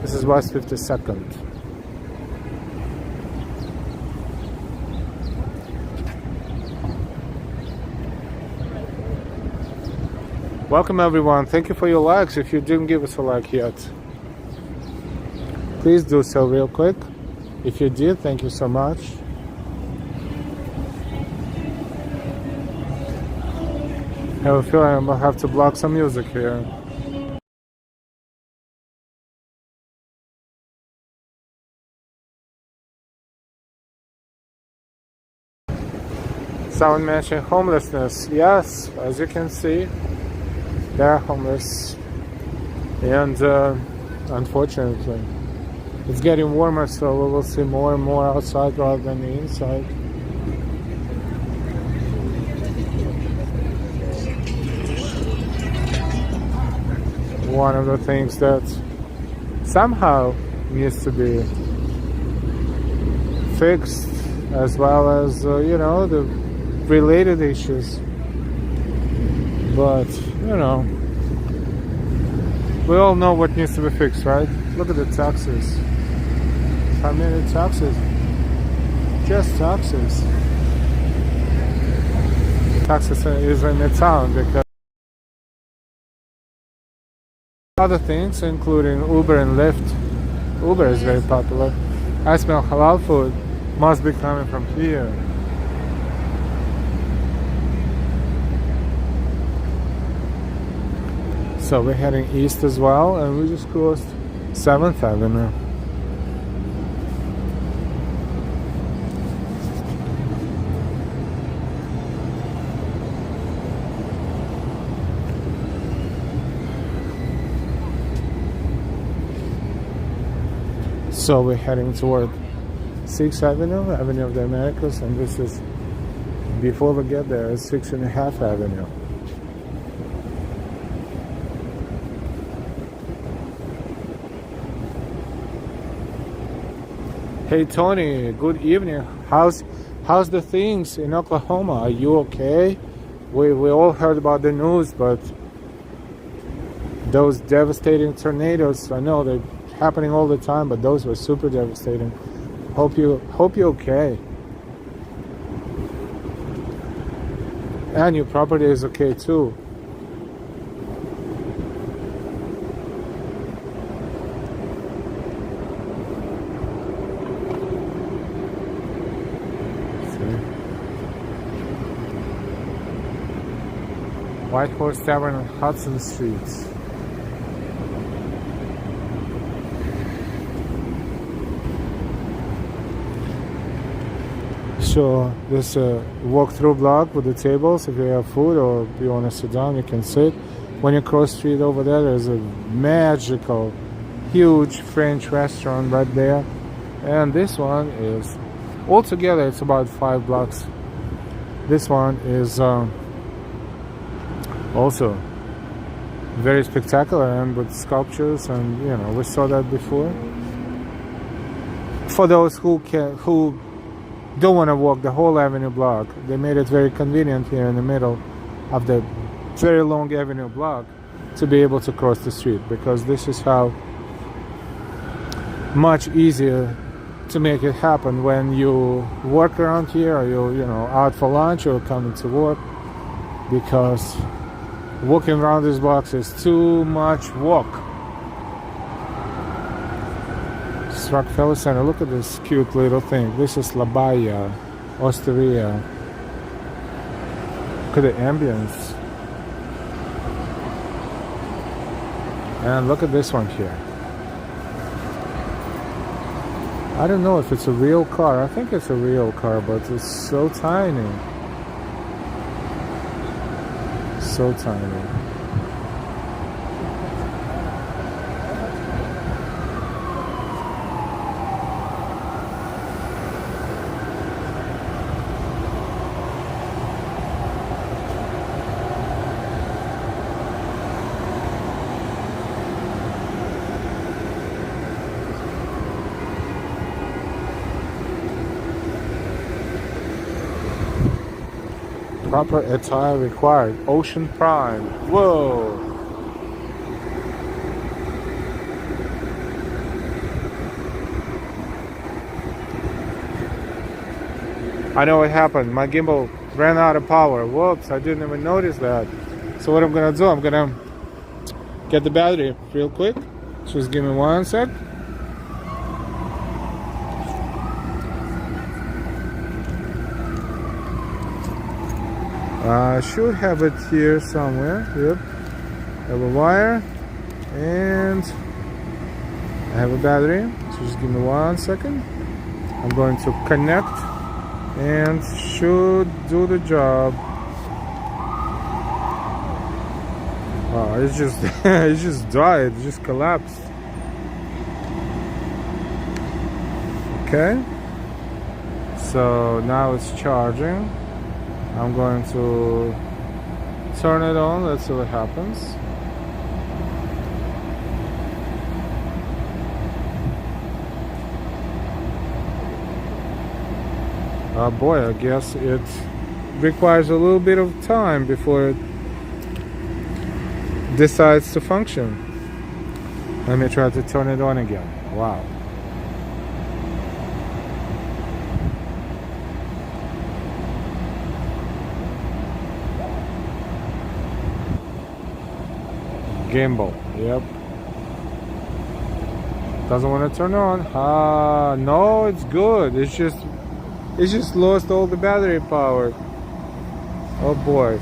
This is West 52nd. Welcome everyone. Thank you for your likes. If you didn't give us a like yet, please do so real quick. If you did, thank you so much. I have a feeling I'm gonna have to block some music here. Someone mentioned homelessness. Yes, as you can see, they are homeless, and unfortunately it's getting warmer, so we will see more and more outside rather than the inside. One of the things that somehow needs to be fixed, as well as you know, the related issues, but you know, we all know what needs to be fixed, right? Look at the taxes. How many taxes? Just taxes. Taxes is in Midtown because other things, including Uber and Lyft. Uber is very popular. I smell halal food. Must be coming from here. So we're heading east as well, and we just crossed 7th Avenue. So we're heading toward 6th Avenue, Avenue of the Americas, and this is, before we get there, is 6.5 Avenue. Hey Tony, good evening. How's the things in Oklahoma? Are you okay? We all heard about the news, but those devastating tornadoes, I know they're happening all the time, but those were super devastating. Hope you're okay. And your property is okay too. White Horse Tavern on Hudson Street. So this walk-through block with the tables. If you have food or you want to sit down, you can sit. When you cross the street over there's a magical, huge French restaurant right there. And this one is, altogether it's about 5 blocks. This one is also very spectacular and with sculptures, and you know, we saw that before. For those who don't want to walk the whole avenue block, they made it very convenient here in the middle of the very long avenue block to be able to cross the street, because this is how much easier to make it happen when you work around here, or you know, out for lunch or coming to work, because walking around these blocks is too much walk. This Rockefeller Center, look at this cute little thing. This is La Bahia, Osteria. Look at the ambience. And look at this one here. I don't know if it's a real car. I think it's a real car, but it's so tiny. So tiny. Proper attire required. Ocean Prime. Whoa! I know what happened. My gimbal ran out of power. Whoops, I didn't even notice that. So what I'm gonna do, I'm gonna get the battery real quick. Just give me 1 sec. I should have it here somewhere. Yep. I have a wire and I have a battery. So just give me 1 second. I'm going to connect and should do the job. Oh, it's just it just died. It just collapsed. Okay. So now it's charging. I'm going to turn it on. Let's see what happens. Oh boy, I guess it requires a little bit of time before it decides to function. Let me try to turn it on again. Wow. Gimbal, yep. Doesn't want to turn on. No, it's good. It's just lost all the battery power. Oh boy.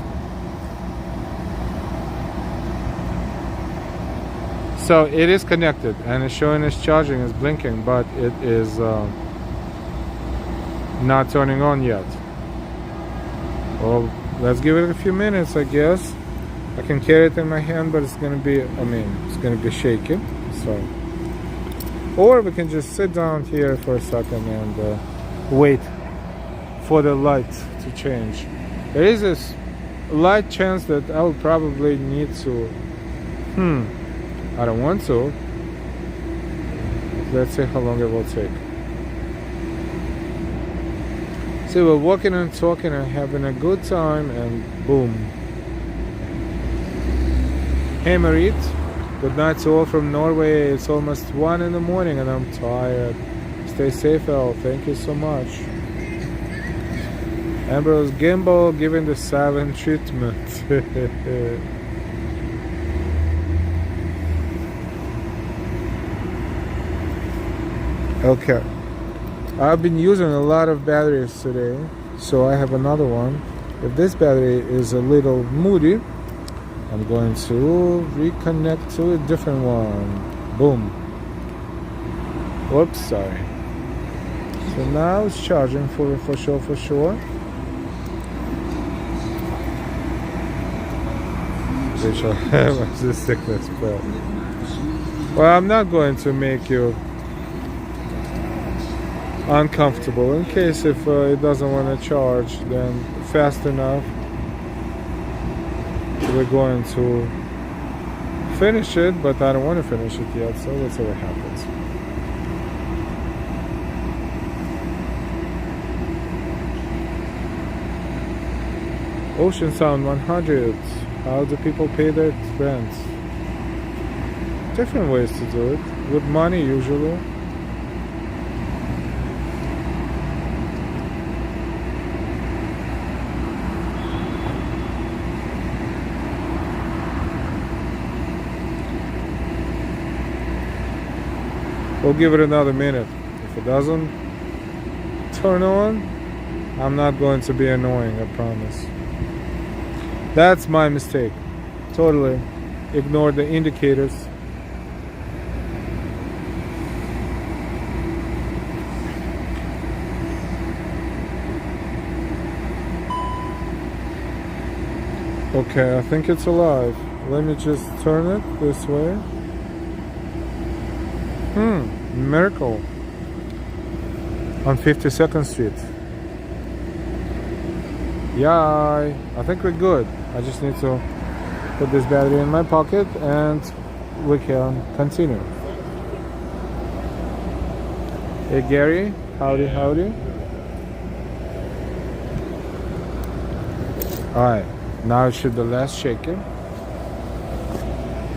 So it is connected and it's showing it's charging, it's blinking, but it is not turning on yet. Well, let's give it a few minutes, I guess. I can carry it in my hand, but it's gonna be, it's gonna be shaky. So, or we can just sit down here for a second and wait for the light to change. There is a light chance that I'll probably need to. I don't want to. Let's see how long it will take. See, we're walking and talking and having a good time, and boom. Hey Marit, good night to all from Norway. It's almost 1 in the morning and I'm tired. Stay safe, Al. Thank you so much. Ambrose Gimbal giving the 7 treatment. Okay. I've been using a lot of batteries today, so I have another one. If this battery is a little moody, I'm going to reconnect to a different one. Boom. Whoops, sorry. So now it's charging for sure. Which I have as a sickness pill. Well, I'm not going to make you uncomfortable. In case if it doesn't want to charge then fast enough, we're going to finish it, but I don't want to finish it yet, so let's see what happens. Ocean Sound 100. How do people pay their rent? Different ways to do it. With money usually. We'll give it another minute. If it doesn't turn on, I'm not going to be annoying, I promise. That's my mistake. Totally ignore the indicators. Okay, I think it's alive. Let me just turn it this way. Miracle. On 52nd Street. Yeah, I think we're good. I just need to put this battery in my pocket and we can continue. Hey Gary, howdy. Alright, now shoot the last shaker.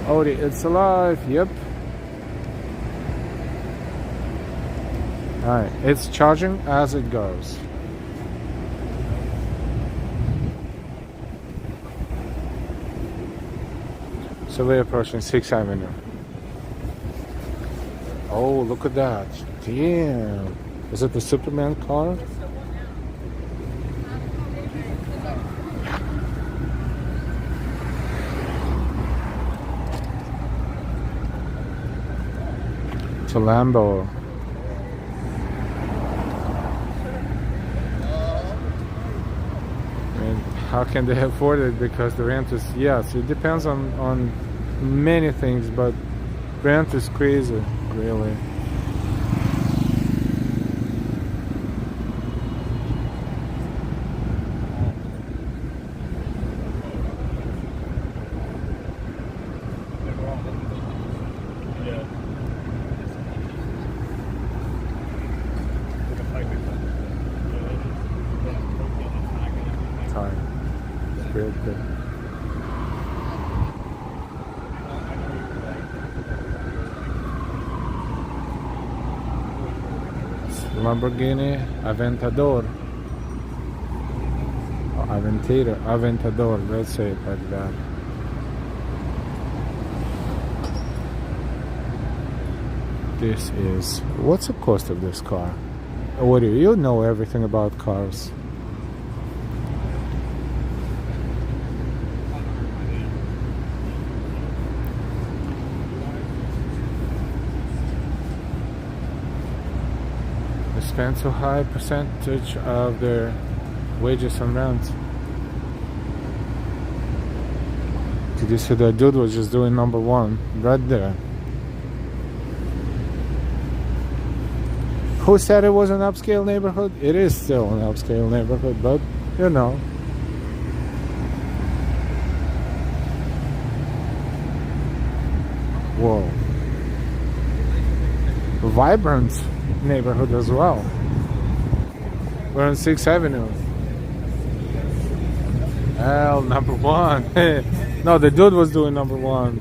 Odie, it's alive, yep. Alright, it's charging as it goes. So we're approaching 6th Avenue. Oh, look at that. Damn. Is it the Superman car? It's a Lambo. How can they afford it? Because the rent is, yes, it depends on many things, but rent is crazy, really. Real good. Lamborghini Aventador. Or Aventador, let's say it like that. This is, what's the cost of this car? What do you know everything about cars? Spend so high percentage of their wages on rent. Did you see that dude was just doing number one right there? Who said it was an upscale neighborhood? It is still an upscale neighborhood, but you know. Whoa. Vibrant neighborhood as well. We're on 6th Avenue. Hell, number one. No, the dude was doing number one.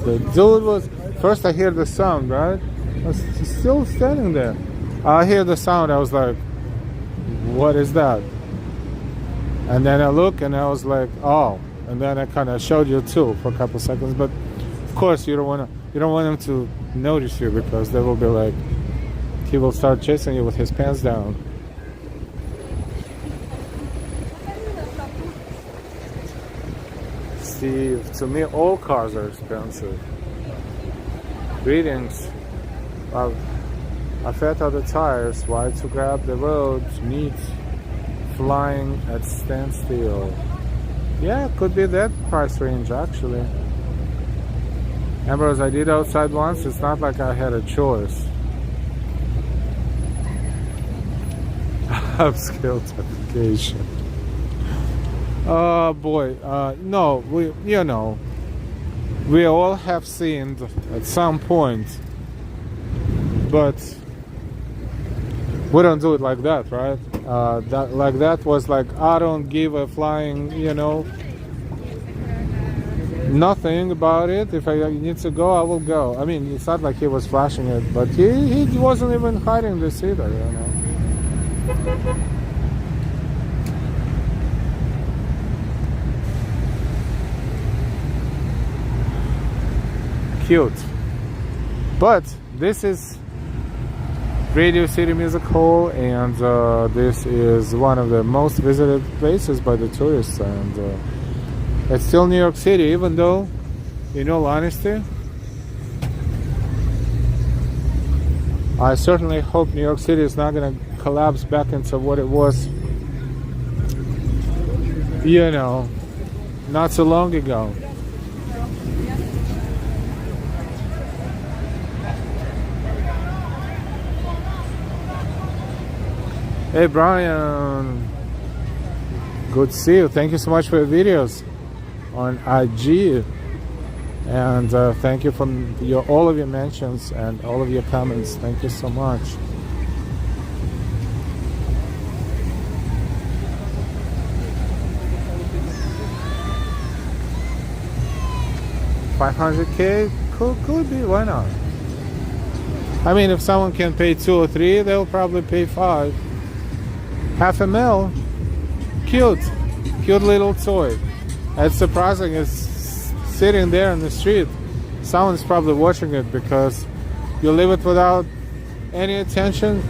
The dude was, first I hear the sound, right? I was still standing there. I hear the sound, I was like, what is that? And then I look and I was like, oh. And then I kind of showed you too for a couple seconds. But of course you don't want him to notice you, because they will be like, he will start chasing you with his pants down. Steve, to me all cars are expensive. Greetings. I fed out the tires. Why to grab the road? Neat. Flying at standstill. Yeah, it could be that price range actually. Ambrose, I did outside once. It's not like I had a choice. Upscale application. Oh boy, no, we all have sinned at some point, but we don't do it like that, right? That was like, I don't give a flying, nothing about it. If I need to go, I will go. I mean, it's not like he was flashing it, but he wasn't even hiding this either, Cute. But this is Radio City Music Hall, and this is one of the most visited places by the tourists, and it's still New York City, even though, in all honesty, I certainly hope New York City is not going to collapse back into what it was, not so long ago. Hey Brian, good to see you. Thank you so much for your videos on IG, and thank you for all of your mentions and all of your comments. Thank you so much. $500K could be, why not? I mean, if someone can pay 2 or 3, they'll probably pay 5. $500,000, cute little toy. It's surprising. It's sitting there in the street. Someone's probably watching it, because you leave it without any attention.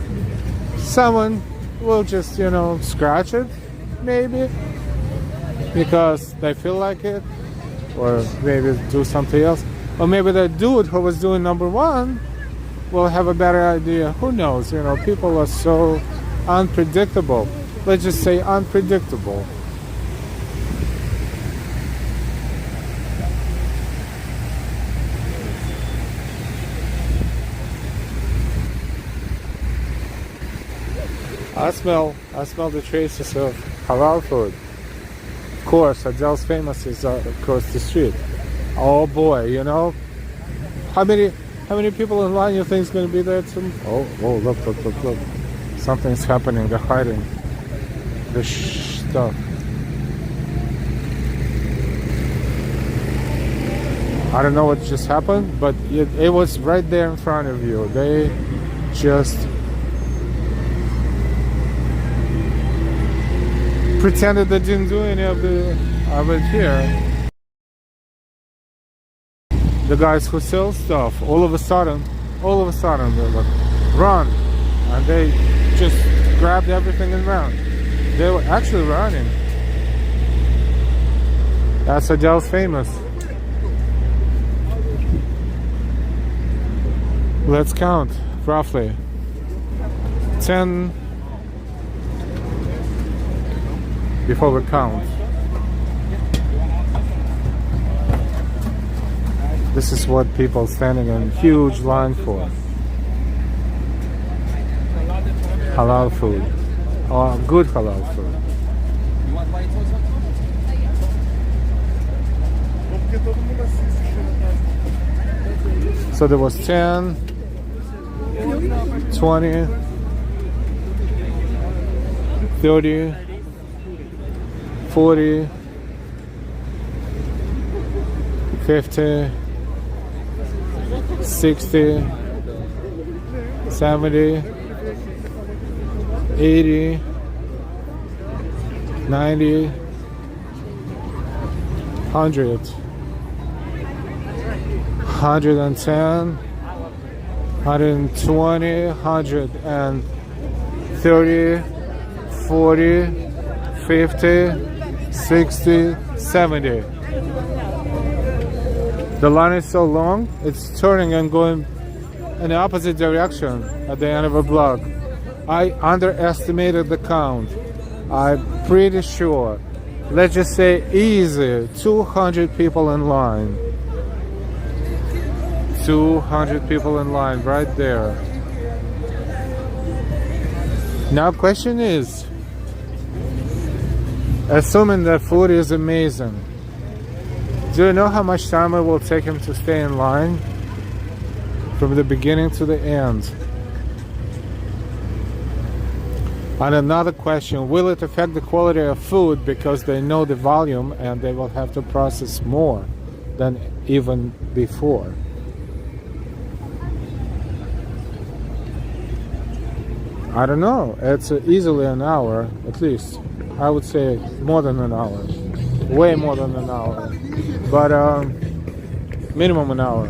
Someone will just, scratch it, maybe, because they feel like it, or maybe do something else. Or maybe the dude who was doing number 1 will have a better idea. Who knows? People are so unpredictable. Let's just say unpredictable. I smell the traces of halal food. Of course, Adele's Famous is across the street. Oh boy, how many people in line you think is going to be there too? Oh, look. Something's happening. They're hiding the stuff. I don't know what just happened, but it was right there in front of you. They just pretended they didn't do any of it here. The guys who sell stuff, all of a sudden they're like, run, and they just grabbed everything and ran. They were actually running. That's Adele's Famous. Let's count roughly 10 before we count. This is what people standing in huge line for. Halal food, or good halal food. So there was 10, 20, 30, 40, 50, 60, 70, 80, 90, 100, 110, 120, 130, 40, 50, 60, 70. The line is so long, it's turning and going in the opposite direction at the end of a block. I underestimated the count. I'm pretty sure. Let's just say easy 200 people in line. 200 people in line right there. Now question is, assuming that food is amazing, do you know how much time it will take him to stay in line from the beginning to the end? And another question, will it affect the quality of food because they know the volume and they will have to process more than even before? I don't know. It's easily an hour, at least. I would say more than an hour. Way more than an hour. But minimum an hour.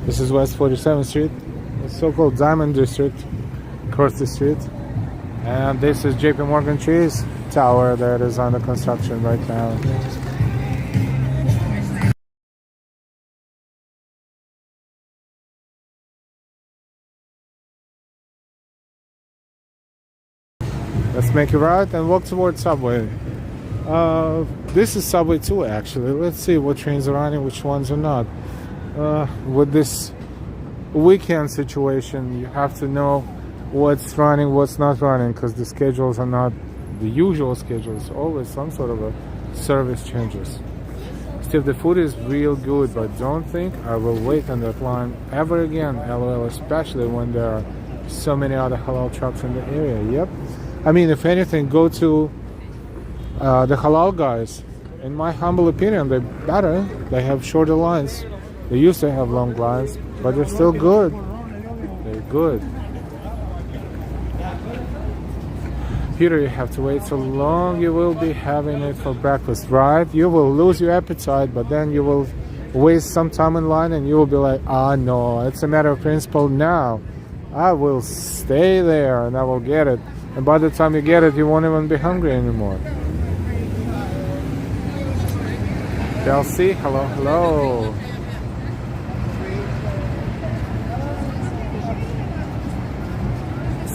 This is West 47th Street, the so-called Diamond District, across the street. And this is JP Morgan Chase Tower that is under construction right now. Let's make a right and walk towards Subway. This is Subway 2 actually. Let's see what trains are running, which ones are not. With this weekend situation, you have to know what's running, what's not running, because the schedules are not the usual schedules. Always some sort of a service changes. Still, the food is real good, but don't think I will wait on that line ever again, LOL, especially when there are so many other halal trucks in the area. Yep. I mean, if anything, go to the halal guys. In my humble opinion, they're better. They have shorter lines. They used to have long lines, but they're still good. They're good. Peter, you have to wait so long. You will be having it for breakfast, right? You will lose your appetite, but then you will waste some time in line and you will be like, no, it's a matter of principle now. I will stay there and I will get it. And by the time you get it, you won't even be hungry anymore. Chelsea, hello, hello.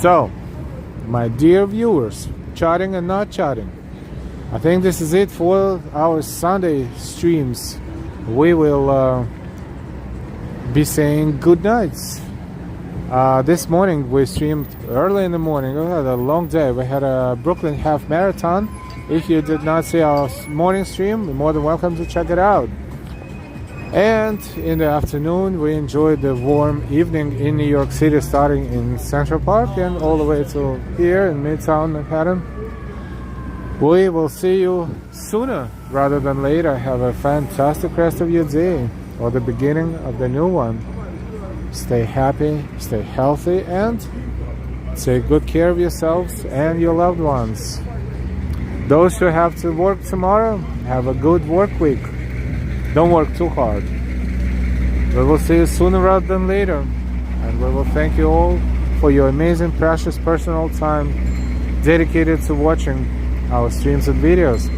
So, my dear viewers, chatting and not chatting, I think this is it for our Sunday streams. We will be saying good nights. This morning we streamed early in the morning. We had a long day. We had a Brooklyn half marathon. If you did not see our morning stream, you're more than welcome to check it out. And in the afternoon, we enjoyed the warm evening in New York City, starting in Central Park and all the way to here in Midtown Manhattan. We will see you sooner rather than later. Have a fantastic rest of your day or the beginning of the new one. Stay happy, stay healthy, and take good care of yourselves and your loved ones. Those who have to work tomorrow, have a good work week. Don't work too hard. We will see you sooner rather than later. And we will thank you all for your amazing, precious personal time dedicated to watching our streams and videos.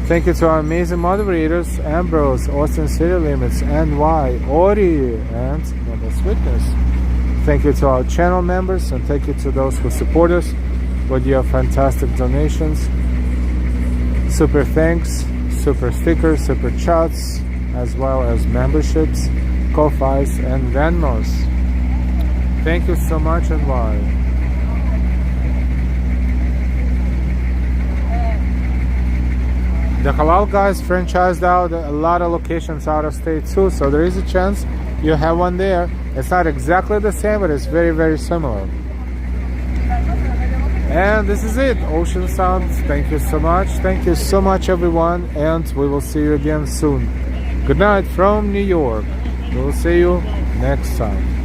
Thank you to our amazing moderators, Ambrose, Austin City Limits, NY, Ori, and Mother's Witness. Thank you to our channel members, and thank you to those who support us with your fantastic donations. Super thanks, super stickers, super chats, as well as memberships, Ko-Fis, and Venmos. Thank you so much, and bye. The Halal guys franchised out a lot of locations out of state too, so there is a chance you have one there. It's not exactly the same, but it's very, very similar. And this is it, Ocean Sound. Thank you so much. Thank you so much, everyone, and we will see you again soon. Good night from New York. We will see you next time.